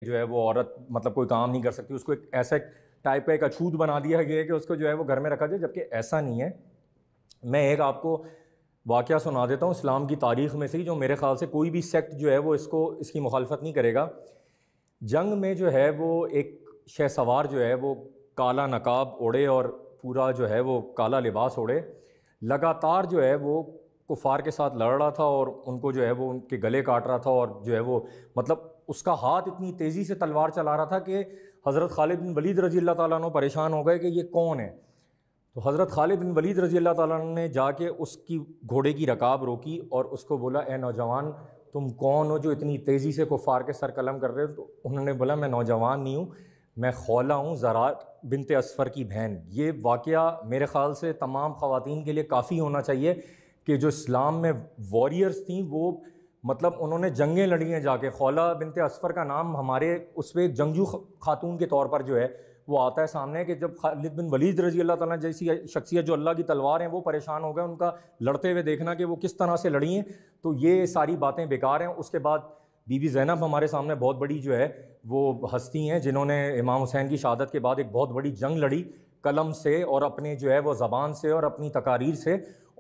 جو ہے وہ عورت مطلب کوئی کام نہیں کر سکتی، اس کو ایک ایسا ٹائپ کا ایک اچھوت بنا دیا گیا ہے کہ اس کو جو ہے وہ گھر میں رکھا جائے، جبکہ ایسا نہیں ہے۔ میں ایک آپ کو واقعہ سنا دیتا ہوں اسلام کی تاریخ میں سے، جو میرے خیال سے کوئی بھی سیکٹ جو ہے وہ اس کی مخالفت نہیں کرے گا۔ جنگ میں جو ہے وہ ایک شہ سوار جو ہے وہ کالا نقاب اوڑھے اور پورا جو ہے وہ کالا لباس اوڑھے لگاتار جو ہے وہ کفار کے ساتھ لڑ رہا تھا، اور ان کو جو ہے وہ ان کے گلے کاٹ رہا تھا، اور جو ہے وہ مطلب اس کا ہاتھ اتنی تیزی سے تلوار چلا رہا تھا کہ حضرت خالد بن ولید رضی اللہ تعالیٰ عنہ پریشان ہو گئے کہ یہ کون ہے۔ تو حضرت خالد بن ولید رضی اللہ تعالیٰ عنہ نے جا کے اس کی گھوڑے کی رکاب روکی اور اس کو بولا، اے نوجوان تم کون ہو جو اتنی تیزی سے کفار کے سر قلم کر رہے ہو؟ تو انہوں نے بولا، میں نوجوان نہیں ہوں، میں خولہ ہوں، زرات بنت اسفر کی بہن۔ یہ واقعہ میرے خیال سے تمام خواتین کے لیے کافی ہونا چاہیے کہ جو اسلام میں وارئرز تھیں وہ مطلب انہوں نے جنگیں لڑی ہیں جا کے۔ خولہ بنت اسفر کا نام ہمارے اس پہ جنگجو خاتون کے طور پر جو ہے وہ آتا ہے سامنے، کہ جب خالد بن ولید رضی اللہ تعالیٰ جیسی شخصیت جو اللہ کی تلوار ہیں وہ پریشان ہو گئے ان کا لڑتے ہوئے دیکھنا کہ وہ کس طرح سے لڑی ہیں، تو یہ ساری باتیں بیکار ہیں۔ اس کے بعد بی بی زینب ہمارے سامنے بہت بڑی جو ہے وہ ہستی ہیں جنہوں نے امام حسین کی شہادت کے بعد ایک بہت بڑی جنگ لڑی قلم سے اور اپنے جو ہے وہ زبان سے اور اپنی تقاریر سے،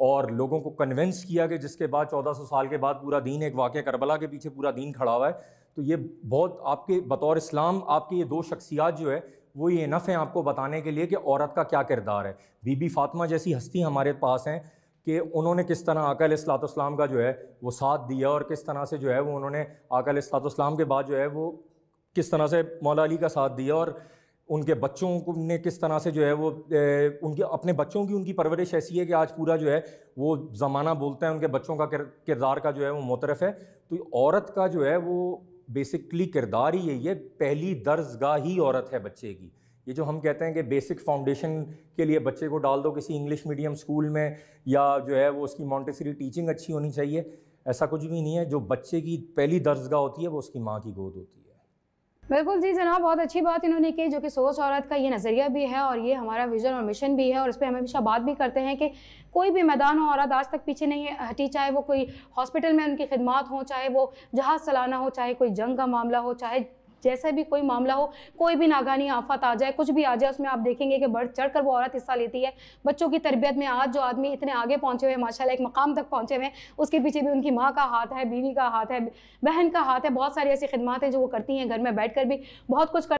اور لوگوں کو کنونس کیا کہ جس کے بعد 1400 سال کے بعد پورا دین ایک واقعہ کربلا کے پیچھے پورا دین کھڑا ہوا ہے۔ تو یہ بہت آپ کے بطور اسلام آپ کی یہ دو شخصیات جو ہے وہ یہ انف ہیں آپ کو بتانے کے لیے کہ عورت کا کیا کردار ہے۔ بی بی فاطمہ جیسی ہستی ہمارے پاس ہیں کہ انہوں نے کس طرح آقا علیہ الصلوۃ والسلام کا جو ہے وہ ساتھ دیا، اور کس طرح سے جو ہے وہ انہوں نے آقا علیہ الصلوۃ والسلام کے بعد جو ہے وہ کس طرح سے مولا علی کا ساتھ دیا، اور ان کے بچوں کو نے کس طرح سے جو ہے وہ ان کے اپنے بچوں کی ان کی پرورش ایسی ہے کہ آج پورا جو ہے وہ زمانہ بولتا ہے ان کے بچوں کا کردار کا جو ہے وہ معترف ہے۔ تو عورت کا جو ہے وہ بیسکلی کردار ہی یہی ہے، پہلی درسگاہ ہی عورت ہے بچے کی۔ یہ جو ہم کہتے ہیں کہ بیسک فاؤنڈیشن کے لیے بچے کو ڈال دو کسی انگلش میڈیم اسکول میں، یا جو ہے وہ اس کی مونٹیسری ٹیچنگ اچھی ہونی چاہیے، ایسا کچھ بھی نہیں ہے۔ جو بچے کی پہلی درسگاہ ہوتی ہے وہ اس کی ماں کی گود ہوتی ہے۔ بالکل جی جناب، بہت اچھی بات انہوں نے کی، جو کہ سوچ عورت کا یہ نظریہ بھی ہے اور یہ ہمارا ویژن اور مشن بھی ہے، اور اس پہ ہم ہمیشہ بات بھی کرتے ہیں کہ کوئی بھی میدان ہو عورت آج تک پیچھے نہیں ہٹی، چاہے وہ کوئی ہاسپٹل میں ان کی خدمات ہوں، چاہے وہ جہاز چلانا ہو، چاہے کوئی جنگ کا معاملہ ہو، چاہے جیسا بھی کوئی معاملہ ہو، کوئی بھی ناگہانی آفت آ جائے، کچھ بھی آ جائے، اس میں آپ دیکھیں گے کہ بڑھ چڑھ کر وہ عورت حصہ لیتی ہے۔ بچوں کی تربیت میں آج جو آدمی اتنے آگے پہنچے ہوئے ماشاءاللہ ایک مقام تک پہنچے ہوئے ہیں، اس کے پیچھے بھی ان کی ماں کا ہاتھ ہے، بیوی کا ہاتھ ہے، بہن کا ہاتھ ہے، بہت ساری ایسی خدمات ہیں جو وہ کرتی ہیں، گھر میں بیٹھ کر بھی بہت کچھ